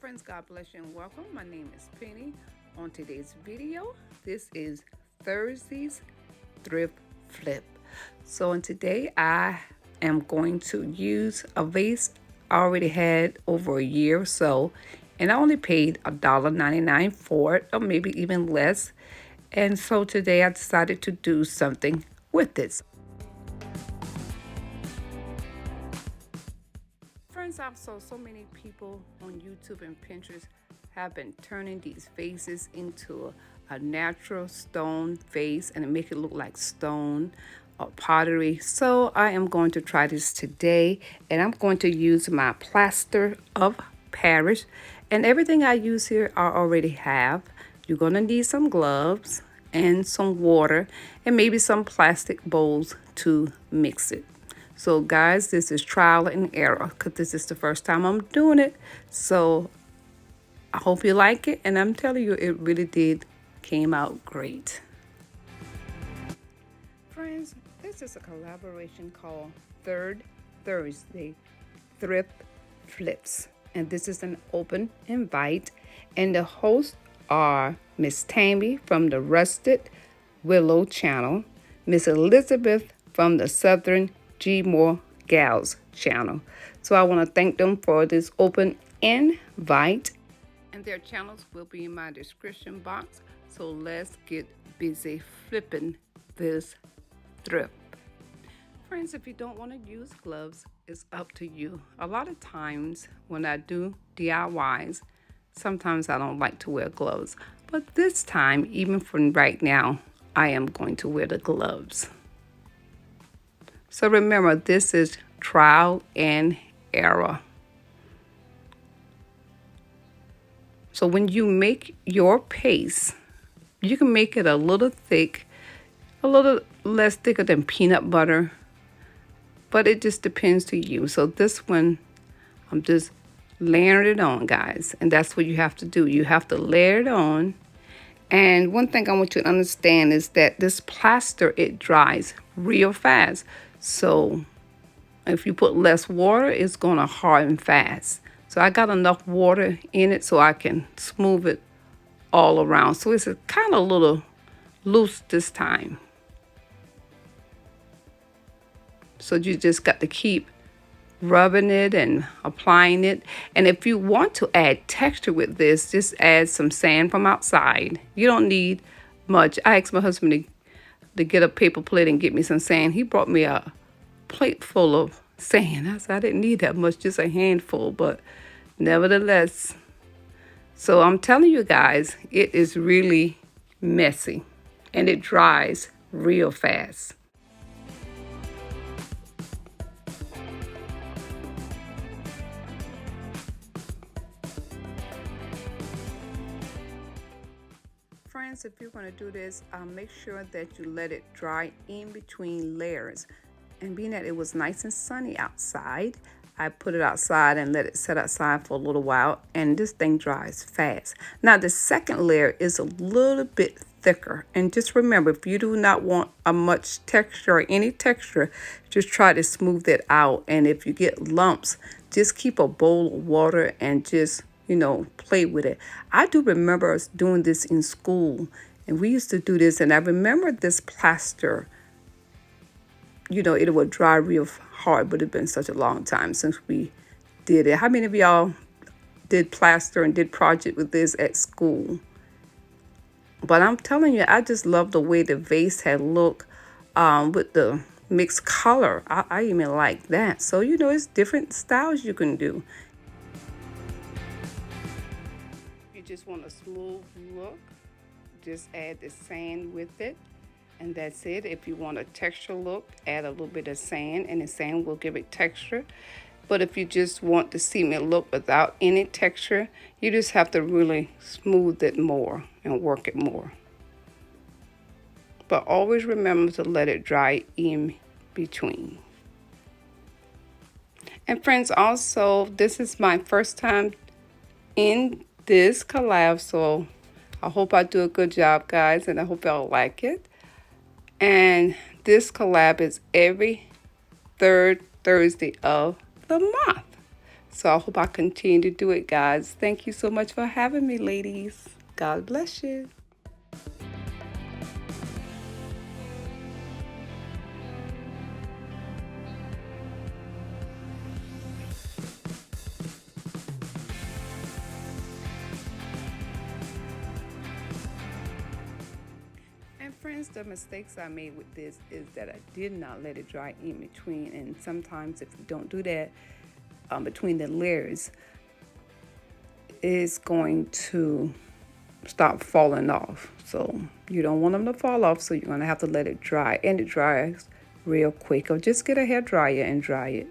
friends, God bless you and welcome. My name is Penny. On today's video, this is Thursday's Thrift Flip. So in today I am going to use a vase I already had over a year or so, and I only paid $1.99 for it, or maybe even less. And so today I decided to do something with this. Friends, I've saw so many people on YouTube and Pinterest have been turning these vases into a natural stone vase and make it look like stone or pottery. So I am going to try this today, and I'm going to use my plaster of Paris, and everything I use here I already have. You're going to need some gloves and some water and maybe some plastic bowls to mix it. So guys, this is trial and error because this is the first time I'm doing it. So I hope you like it, and I'm telling you, it really did came out great. Friends, this is a collaboration called Third Thursday Thrift Flips, and this is an open invite, and the hosts are Miss Tammy from the Rusted Willow channel, Miss Elizabeth from the Soutern Gmore Gals channel. So I want to thank them for this open invite, and their channels will be in my description box. So let's get busy flipping this thrift. Friends, if you don't want to use gloves, it's up to you. A lot of times when I do DIYs, sometimes I don't like to wear gloves, but this time, even from right now, I am going to wear the gloves. So remember, this is trial and error. So when you make your paste, you can make it a little thick, a little less thicker than peanut butter, but it just depends to you. So this one, I'm just layering it on, guys, and that's what you have to do. You have to layer it on. And one thing I want you to understand is that this plaster, it dries real fast. So if you put less water, it's going to harden fast. So I got enough water in it so I can smooth it all around. So it's kind of a little loose this time. So you just got to keep rubbing it and applying it. And if you want to add texture with this, just add some sand from outside. You don't need much. I asked my husband to get a paper plate and get me some sand. He brought me a plate full of sand. I said I didn't need that much, just a handful, but nevertheless. So I'm telling you guys, it is really messy and it dries real fast. Friends, if you're going to do this, make sure that you let it dry in between layers. And being that it was nice and sunny outside, I put it outside and let it set outside for a little while, and this thing dries fast. Now the second layer is a little bit thicker, and just remember, if you do not want a much texture or any texture, just try to smooth it out. And if you get lumps, just keep a bowl of water and just play with it. I do remember us doing this in school, and we used to do this, and I remember this plaster, it would dry real hard, but it's been such a long time since we did it. How many of y'all did plaster and did project with this at school? But I'm telling you, I just love the way the vase had looked with the mixed color. I even like that. So, it's different styles you can do. You just want a smooth look, just add the sand with it. And that's it. If you want a texture look, add a little bit of sand, and the sand will give it texture. But if you just want the cement look without any texture, you just have to really smooth it more and work it more. But always remember to let it dry in between. And friends, also, this is my first time in this collab, so I hope I do a good job, guys, and I hope y'all like it. And this collab is every third Thursday of the month. So I hope I continue to do it, guys. Thank you so much for having me, ladies. God bless you. And friends, the mistakes I made with this is that I did not let it dry in between. And sometimes if you don't do that between the layers, it's going to stop falling off. So you don't want them to fall off, so you're going to have to let it dry. And it dries real quick. Or just get a hair dryer and dry it.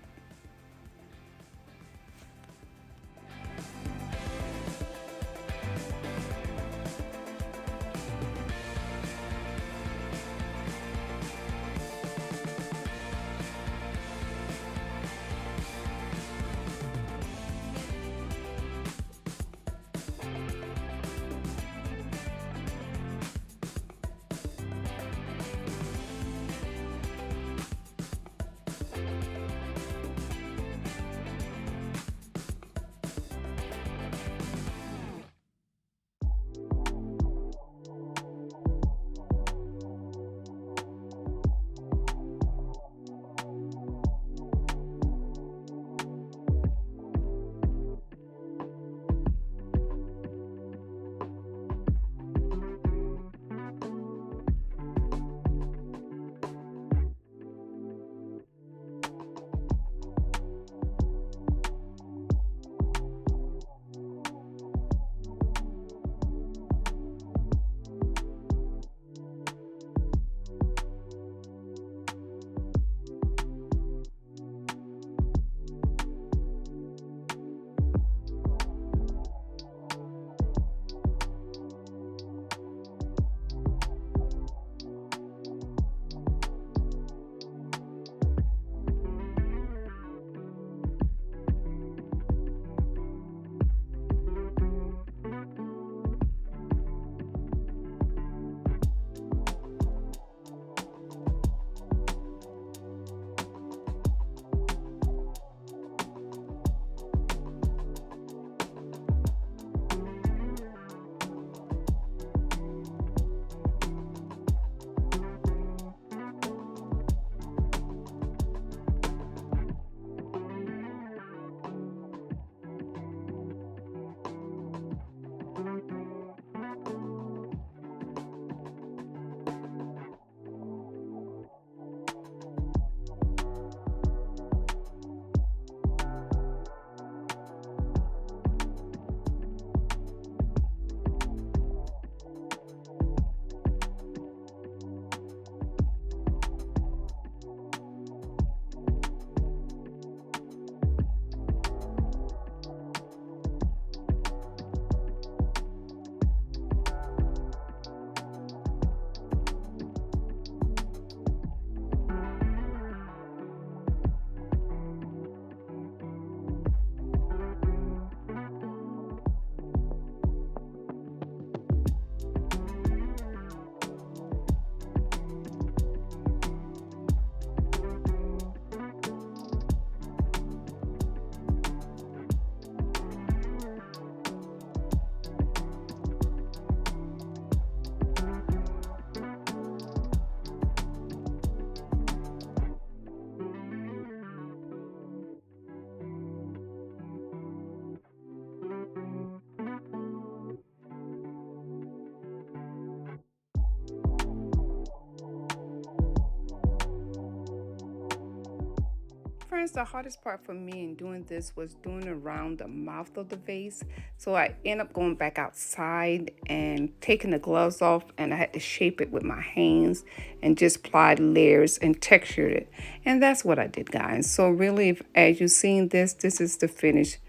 Friends, the hardest part for me in doing this was doing around the mouth of the vase. So I end up going back outside and taking the gloves off, and I had to shape it with my hands and just applied layers and textured it. And that's what I did, guys. So really, as you've seen this is the finished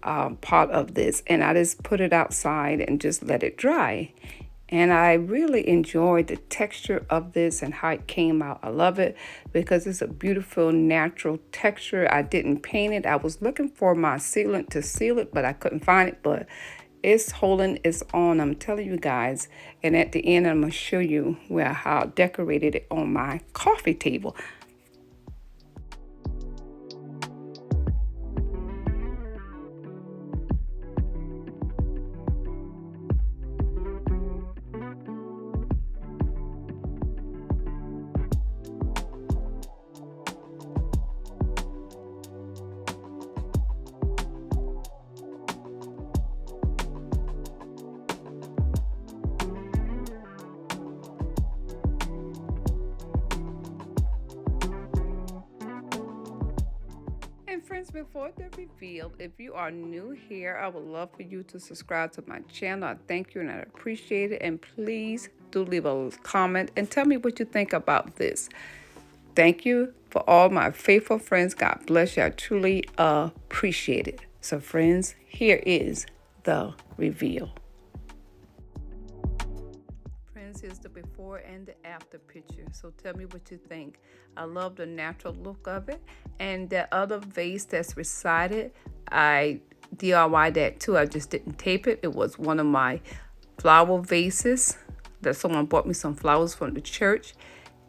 part of this. And I just put it outside and just let it dry. And I really enjoyed the texture of this and how it came out. I love it because it's a beautiful natural texture. I didn't paint it. I was looking for my sealant to seal it, but I couldn't find it. But it's holding its own, I'm telling you guys. And at the end, I'm going to show you how I decorated it on my coffee table. Friends, before the reveal, if you are new here, I would love for you to subscribe to my channel. I thank you and I appreciate it. And please do leave a comment and tell me what you think about this. Thank you for all my faithful friends. God bless you. I truly appreciate it. So friends, here is the reveal. Friends, here's the before and the after picture. So tell me what you think. I love the natural look of it. And the other vase that's beside it, I DIY'd that too. I just didn't tape it. It was one of my flower vases that someone bought me some flowers from the church.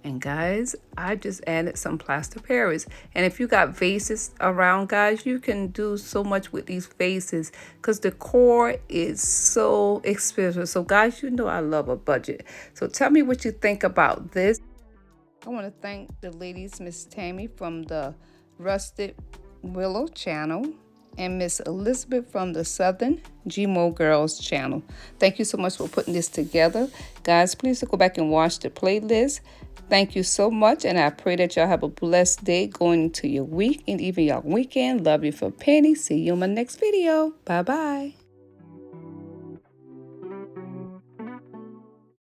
And guys, I just added some plaster Paris. And if you got vases around, guys, you can do so much with these vases because the decor is so expensive. So guys, you know I love a budget. So tell me what you think about this. I want to thank the ladies, Miss Tammy from the Rusted Willow channel and Miss Elizabeth from the Southern Gmore Girls channel. Thank you so much for putting this together. Guys, please go back and watch the playlist. Thank you so much, and I pray that y'all have a blessed day going into your week and even your weekend. Love you for Penny. See you in my next video. Bye-bye.